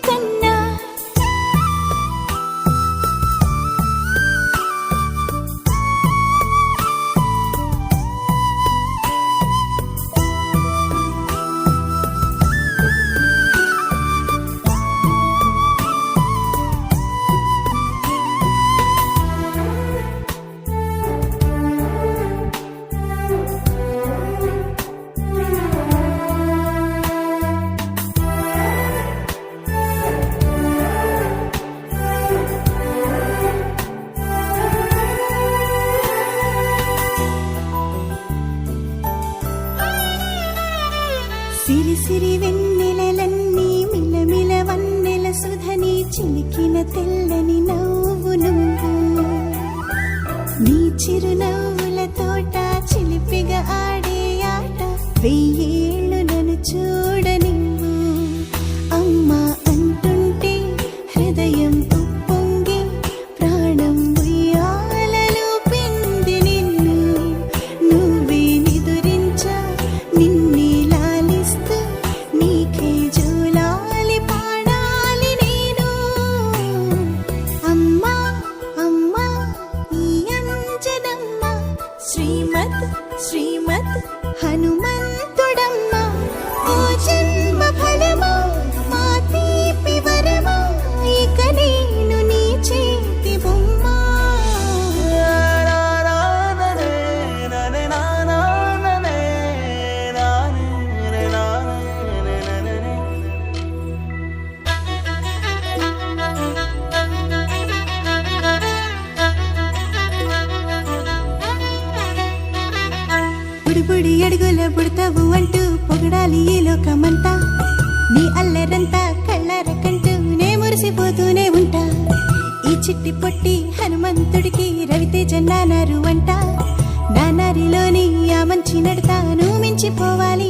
కన్నా సిరి సిరి వెన్నెలలన్నీ మిలమిల వన్నెల సుధని చిలికిన తెల్లని నవ్వు నువ్వు నీ చిరునవ్వుల తోట చిలిపిగా ఆడే ఆట వెయ్యేళ్ళు నన్ను చూడనివ్వు అమ్మా అంటుంటే హృదయం ఉప్పొంగి ప్రాణం ఉయ్యాలలో పిండి నిన్ను నువ్వే నిదురించా నిన్నే నీకే జోలాలి పాడాలి నేను అమ్మా అమ్మా ఈ అంజనమ్మ శ్రీమత్ శ్రీమత్ హనుమంతుడమ్మ ఓ జన్మ ఫలమా మా తీపి వరమా ఇక నేను నీ చేతి బొమ్మ బుడి అడుగుల బుడతావు అంటూ పొగడాలి ఈ లోకమంతా నీ అల్లరంతా కళ్ళారకంటూ నే మురిసిపోతూనే ఉంటా ఈ చిట్టి పొట్టి హనుమంతుడికి రవితేజ నానారు అంట నానారిలోని ఆ మంచి నడతాను మించిపోవాలి